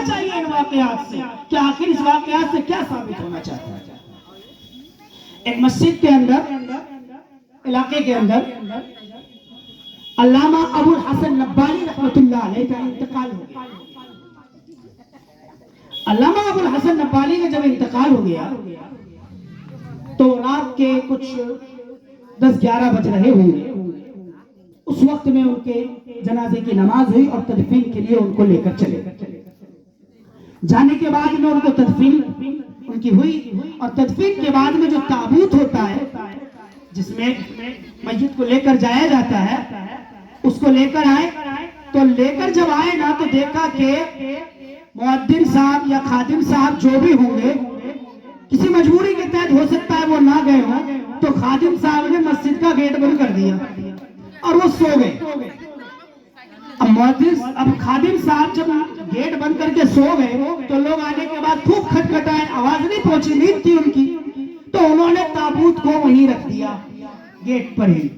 चाहिए इन वाकयात से कि आखिर इस वाकयात से क्या साबित होना चाहता है। एक मस्जिद के अंदर, इलाके के अंदर अल्लामा अबुल हसन नब्बानी रहमतुल्लाह अलैह का इंतकाल हो गया। अल्लामा अबुल हसन नब्बानी का जब इंतकाल हो गया तो रात के कुछ 10-11 बज रहे होंगे। उस वक्त में उनके जनाजे की नमाज हुई और तदफीन के लिए उनको लेकर चले। जाने के बाद में उनको तदफीन उनकी हुई और तदफीन के बाद में जो ताबूत होता है जिसमें मस्जिद को लेकर जाया जाता है, उसको लेकर आए। तो लेकर जब आए ना तो देखा कि मुअद्दिन साहब या खादिम साहब जो भी होंगे, किसी मजबूरी के तहत हो सकता है वो ना गए हों, तो खादिम साहब ने मस्जिद का गेट बंद कर दिया और वो सो गए। अब खादिम साहब जब गेट बंद करके सो गए तो लोग आने के बाद खूब खटखटाए, आवाज नहीं पहुंची, नींद थी उनकी, तो उन्होंने ताबूत को वहीं रख दिया गेट पर ही।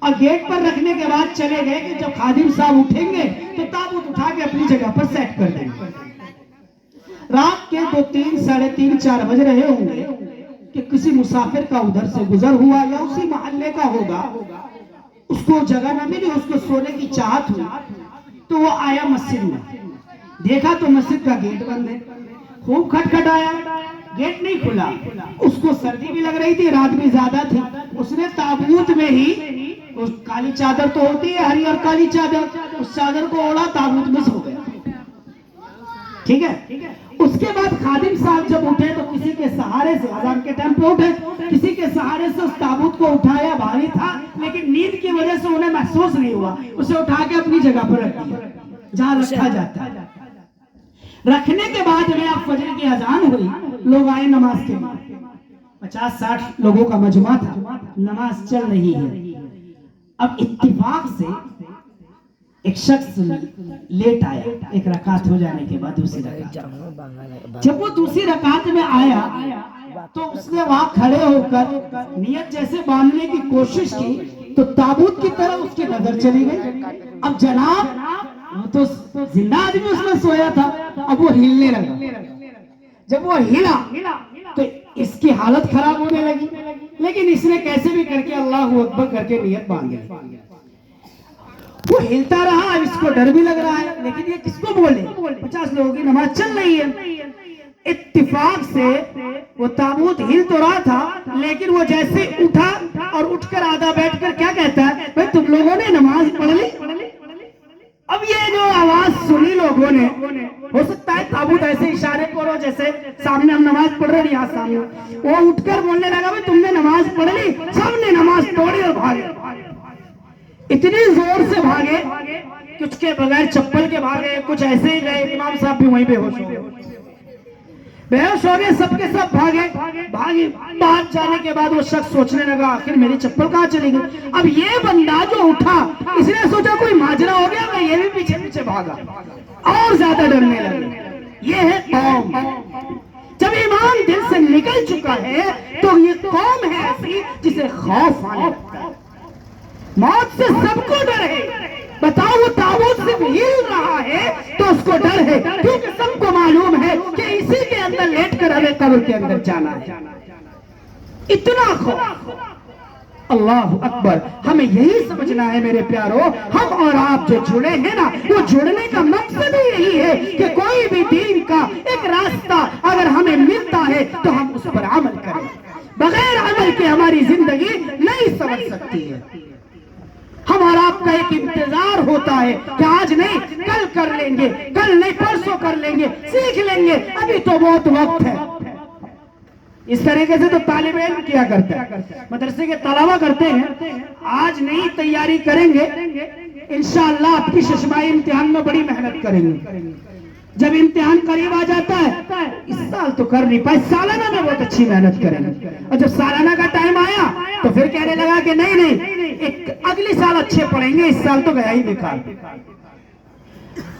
और गेट पर रखने के बाद चले गए कि जब खादिम साहब उठेंगे तो ताबूत उठा के अपनी जगह पर सेट कर देंगे। रात के 2-3, 3:30, 4 बज रहे होंगे कि किसी मुसाफिर का उधर से गुजर हुआ या उसी मोहल्ले का होगा, उसको जगह न मिली, उसको सोने की चाहत हुई, तो वो आया मस्जिद में, देखा तो मस्जिद का गेट बंद है। खूब खटखटाया, गेट नहीं खुला। उसको सर्दी भी लग रही थी, रात भी ज्यादा थी। उसने ताबूत में ही, उस काली चादर तो होती है, हरी और काली चादर, उस चादर को ओढ़ा, ताबूत में सो गया। ठीक है। उसके बाद खादिम साहब जब उठे तो किसी के सहारे से, अजान के टाइम पे उठे, किसी के सहारे से उस ताबूत को उठाया। भारी था लेकिन नींद की वजह से उन्हें महसूस नहीं हुआ। उसे उठा के अपनी जगह पर रख दिया जहां रखा जाता है। रखने के बाद में अब फजर की अजान हुई, लोग आए नमाज के लिए। 50-60 लोगों का मजमा था, नमाज चल रही है। अब इत्तिफाक से एक शख्स लेट आया, एक रकात हो जाने के बाद दूसरी रकात। जब वो दूसरी रकात में आया तो उसने वहां खड़े होकर नियत जैसे बांधने की कोशिश की तो ताबूत की तरफ उसकी नजर चली गई। अब जनाब वो तो जिंदा आदमी उसमें सोया था, अब वो हिलने लगा। जब वो हिला तो इसकी हालत खराब होने लगी, लेकिन इसने कैसे भी करके अल्लाह अकबर करके नियत बांध ली। वो हिलता रहा, अब इसको डर भी लग रहा है, लेकिन ये किसको बोले, 50 लोगों की नमाज चल रही है। इत्तिफाक से वो ताबूत हिल तो रहा था, लेकिन वो जैसे उठा और उठकर आधा बैठकर क्या कहता है, भाई तुम लोगों ने नमाज पढ़ ली। अब ये जो आवाज सुनी लोगों ने, हो सकता है ताबूत ऐसे इशारे करो जैसे सामने हम नमाज पढ़ रहे हैं, यहाँ सामने, वो उठकर बोलने लगा, भाई तुमने नमाज पढ़ ली। सबने नमाज तोड़ी और भागे, इतनी जोर से भागे कि उसके बगैर चप्पल के भागे, कुछ ऐसे ही गए। इमाम साहब भी वहीं बेहोश हो गए, सबके सब भागे। बाहर जाने के बाद वो शख्स सोचने लगा, आखिर मेरी चप्पल कहाँ चली गई। अब ये बंदा जो उठा, इसने सोचा कोई माजरा हो गया, मैं ये भी पीछे पीछे भागा और ज्यादा डरने लगा। ये है कौम। जब ईमान दिल से निकल चुका है तो ये कौम है ऐसी जिसे खौफ आने लगता है। मौत से सबको डर है। बताओ, वो ताबूत से हिल रहा है तो उसको डर है, क्योंकि सबको मालूम है कि इसी के अंदर लेटकर हमें कब्र के अंदर जाना है। इतना खौफ। अल्लाह अकबर। हमें यही समझना है मेरे प्यारो, हम और आप जो जुड़े हैं ना, वो जुड़ने का मकसद ही यही है कि कोई भी दीन का एक रास्ता अगर हमें मिलता है तो हम उस पर अमल करें। बगैर अमल के हमारी जिंदगी नहीं समझ सकती है। हमारा आपका एक इंतजार होता है कि आज नहीं कल कर लेंगे, कल नहीं परसों कर लेंगे, सीख लेंगे, अभी तो बहुत वक्त है। इस तरीके से तो तालिब इल्म किया करते हैं, मदरसे के तलावा करते हैं। आज नहीं तैयारी करेंगे, इंशाअल्लाह आपकी शशमाई इम्तिहान में बड़ी मेहनत करेंगे। जब इम्तिहान करीब आ जाता है, इस साल तो कर नहीं पाए, सालाना में बहुत अच्छी मेहनत करेंगे। और जब सालाना का टाइम आया तो फिर कहने लगा कि नहीं एक अगले साल अच्छे पढ़ेंगे, इस साल तो गया ही बेकार।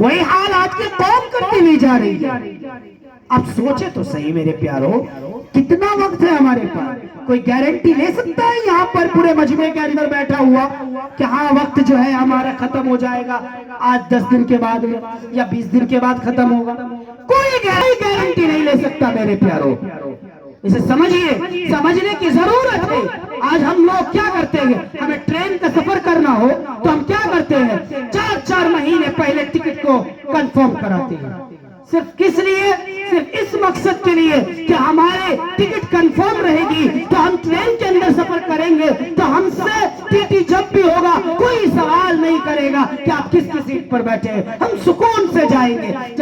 वही हाल आज की कौम करती हुई जा रही है। अब सोचे तो सही मेरे प्यारो, कितना वक्त है हमारे पास? कोई गारंटी ले सकता है यहाँ पर पूरे मजमे के अंदर बैठा हुआ कि हाँ वक्त जो है हमारा खत्म हो जाएगा आज 10 दिन के बाद या 20 दिन के बाद खत्म होगा? कोई मेरे प्यारो। इसे समझिए, समझने की जरूरत है। आज हम लोग क्या करते हैं, हमें ट्रेन का सफर करना हो तो हम क्या करते हैं, 4-4 महीने पहले टिकट को कंफर्म कराते हैं। सिर्फ किस लिए, सिर्फ इस मकसद के लिए कि हमारे टिकट कंफर्म रहेगी तो हम ट्रेन के अंदर सफर करेंगे, तो हमसे टीटी जब भी होगा कोई सवाल नहीं करेगा कि आप किस सीट पर बैठे हैं, हम सुकून से जाएंगे। जब